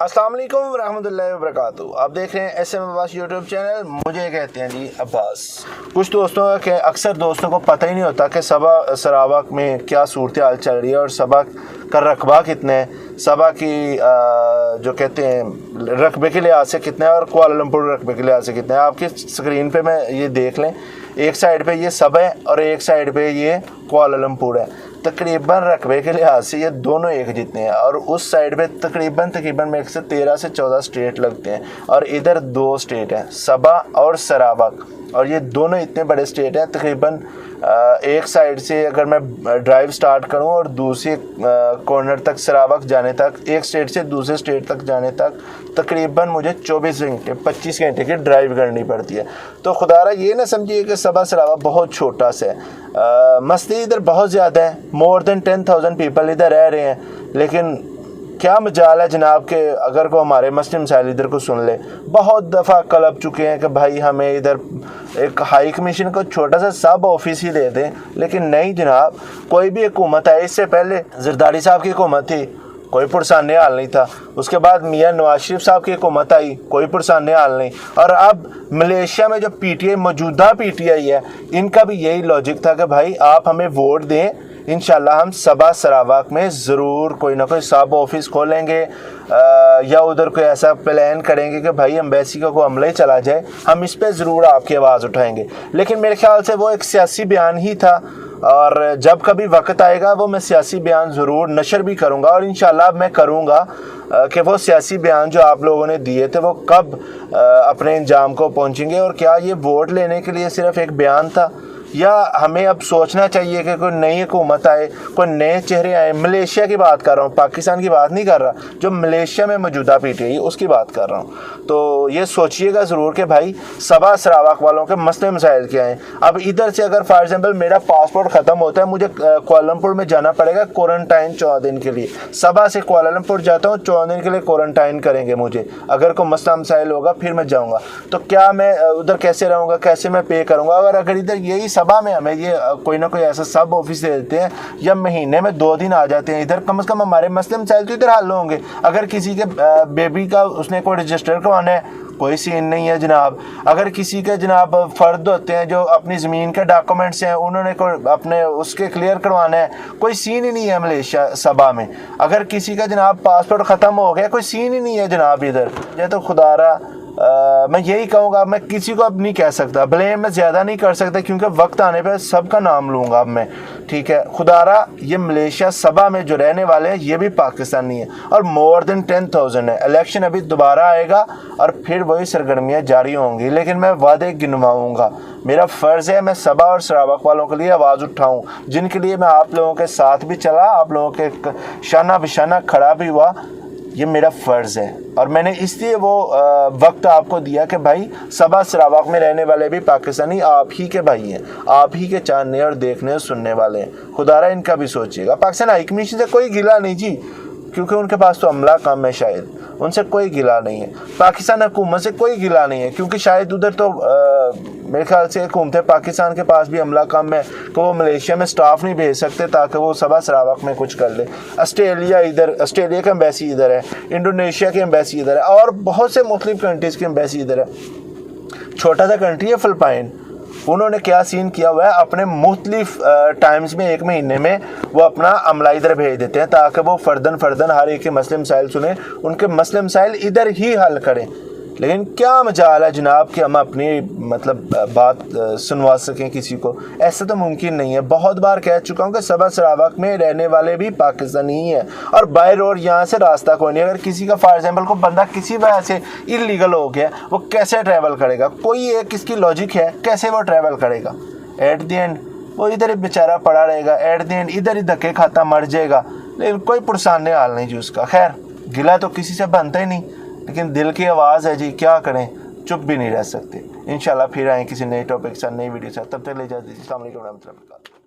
अस्सलाम वालेकुम रहमतुल्लाहि व बरकातुहू। आप देख रहे हैं SM अब्बास यूट्यूब चैनल। मुझे कहते हैं जी अब्बास। कुछ दोस्तों के अक्सर दोस्तों को पता ही नहीं होता कि सबा सरावक में क्या सूरत हाल चल रही है और सबा का रकबा कितने है, सबा की जो कहते हैं रकबे के लिहाज से कितना है और कुआलालंपुर रकबे के लिहाज से कितना है। आपकी स्क्रीन पे मैं ये देख लें, एक साइड पे ये सबा है और एक साइड पे ये कुआलालंपुर है। तकरीबन रकबे के लिहाज से ये दोनों एक जितने हैं और उस साइड पे तकरीबन मेरे से 13 से 14 स्टेट लगते हैं और इधर 2 स्टेट हैं, सबा और सरावक, और ये दोनों इतने बड़े स्टेट हैं। तकरीबन एक साइड से अगर मैं ड्राइव स्टार्ट करूं और दूसरे कॉर्नर तक सरावक जाने तक, एक स्टेट से दूसरे स्टेट तक जाने तक तकरीबन मुझे 24 घंटे 25 घंटे की ड्राइव करनी पड़ती है। तो खुदारा ये ना समझिए कि सबा सरावक बहुत छोटा सा है। मस्ती इधर बहुत ज़्यादा है, मोर देन 10,000 पीपल इधर रह रहे हैं, लेकिन क्या मजाल है जनाब के अगर को हमारे मसले मसाइल इधर को सुन ले। बहुत दफ़ा कलब चुके हैं कि भाई हमें इधर एक हाई कमीशन को छोटा सा सब ऑफिस ही दे दें, लेकिन नहीं जनाब। कोई भी हुकूमत है, इससे पहले जरदारी साहब की हुकूमत थी, कोई पुरसान हाल नहीं था। उसके बाद मियाँ नवाज शरीफ साहब की हुकूमत आई, कोई पुरसान हाल नहीं। और अब मलेशिया में जो PTI मौजूदा PTI है, इनका भी यही लॉजिक था कि भाई आप हमें वोट दें, इंशाल्लाह हम सबा सरावक में ज़रूर कोई ना कोई सब ऑफिस खोलेंगे या उधर कोई ऐसा प्लान करेंगे कि भाई एम्बेसी का कोई हमला ही चला जाए, हम इस पे ज़रूर आपकी आवाज़ उठाएंगे। लेकिन मेरे ख्याल से वो एक सियासी बयान ही था और जब कभी वक्त आएगा वो मैं सियासी बयान ज़रूर नशर भी करूँगा और इंशाल्लाह मैं करूँगा कि वो सियासी बयान जो आप लोगों ने दिए थे वो कब अपने अंजाम को पहुँचेंगे और क्या ये वोट लेने के लिए सिर्फ एक बयान था या हमें अब सोचना चाहिए कि कोई नई हुकूमत आए, कोई नए चेहरे आए। मलेशिया की बात कर रहा हूँ, पाकिस्तान की बात नहीं कर रहा, जो मलेशिया में मौजूदा PTI उसकी बात कर रहा हूँ। तो ये सोचिएगा ज़रूर कि भाई सबा सरावक वालों के मसले मसाइल क्या हैं। अब इधर से अगर फॉर एग्जांपल मेरा पासपोर्ट ख़त्म होता है, मुझे कुआलालंपुर में जाना पड़ेगा क्वारंटाइन 14 दिन के लिए। सबा से कुआलालंपुर जाता हूँ, 14 दिन के लिए क्वारंटाइन करेंगे मुझे। अगर कोई मसला मसाइल होगा फिर मैं जाऊँगा, तो क्या मैं उधर कैसे रहूँगा, कैसे मैं पे करूँगा। अगर इधर यही सबा में हमें ये कोई ना कोई ऐसा सब ऑफिस दे देते हैं या महीने में 2 दिन आ जाते हैं इधर, कम से कम हमारे मसले मसाइल तो इधर हल होंगे। अगर किसी के बेबी का उसने कोई रजिस्टर करवाना है, कोई सीन नहीं है जनाब। अगर किसी के जनाब फ़र्द होते हैं जो अपनी ज़मीन के डॉक्यूमेंट्स हैं, उन्होंने कोई अपने उसके क्लियर करवाना है, कोई सीन ही नहीं है मलेशिया सबा में। अगर किसी का जनाब पासपोर्ट ख़त्म हो गया, कोई सीन ही नहीं है जनाब इधर। ये तो खुदारा मैं यही कहूँगा, मैं किसी को अब नहीं कह सकता, ब्लेम मैं ज़्यादा नहीं कर सकता क्योंकि वक्त आने पर सबका नाम लूँगा अब मैं, ठीक है। खुदारा ये मलेशिया सबा में जो रहने वाले हैं ये भी पाकिस्तानी है और मोर देन 10,000 है। इलेक्शन अभी दोबारा आएगा और फिर वही सरगर्मियाँ जारी होंगी, लेकिन मैं वादे गिनवाऊँगा। मेरा फ़र्ज़ है मैं सबा और सरावक वालों के लिए आवाज़ उठाऊँ, जिनके लिए मैं आप लोगों के साथ भी चला, आप लोगों के शाना बिशाना खड़ा भी हुआ। ये मेरा फ़र्ज़ है और मैंने इसलिए वो वक्त आपको दिया कि भाई सबा सरावक में रहने वाले भी पाकिस्तानी आप ही के भाई हैं, आप ही के जानने और देखने और सुनने वाले हैं। खुदारा इनका भी सोचिएगा। पाकिस्तान हाई कमीशन से कोई गिला नहीं जी, क्योंकि उनके पास तो अमला कम है, शायद उनसे कोई गिला नहीं है। पाकिस्तान हुकूमत से कोई गिला नहीं है क्योंकि शायद उधर तो मेरे ख्याल से हुकूमत पाकिस्तान के पास भी अमला कम है कि वो मलेशिया में स्टाफ नहीं भेज सकते ताकि वो सबा सरावक में कुछ कर ले। ऑस्ट्रेलिया की एम्बेसी इधर है, इंडोनेशिया की एम्बेसी इधर है और बहुत से मुख्तलिफ कंट्रीज़ की एम्बेसी इधर है। छोटा सा कंट्री है फ़िलिपाइन, उन्होंने क्या सीन किया हुआ है, अपने मुख्तलिफ टाइम्स में एक महीने में वो अपना अमला इधर भेज देते हैं ताकि वो फ़र्दन हर एक के मसले मसाइल सुने, उनके मसले मसाइल इधर ही हल करें। लेकिन क्या मजाल है जनाब कि हम अपनी मतलब बात सुनवा सकें किसी को, ऐसा तो मुमकिन नहीं है। बहुत बार कह चुका हूँ कि सबा सरावक में रहने वाले भी पाकिस्तानी ही हैं और बाय रोड यहाँ से रास्ता कोई नहीं। अगर किसी का फॉर एग्जाम्पल को बंदा किसी वजह से इलीगल हो गया, वो कैसे ट्रैवल करेगा, कोई एक इसकी लॉजिक है कैसे वो ट्रैवल करेगा। एट द एंड वो इधर ही बेचारा पड़ा रहेगा, एट द एंड इधर ही धक्के खाता मर जाएगा, लेकिन कोई पुरसान हाल नहीं जी उसका। खैर गिला तो किसी से बनता ही नहीं, लेकिन दिल की आवाज़ है जी, क्या करें, चुप भी नहीं रह सकते। इंशाल्लाह फिर आएँ किसी नए टॉपिक के साथ, नई वीडियो के साथ। तब तक ले जाते। अस्सलाम वालेकुम रहमतुल्लाहि व बरकातुहू।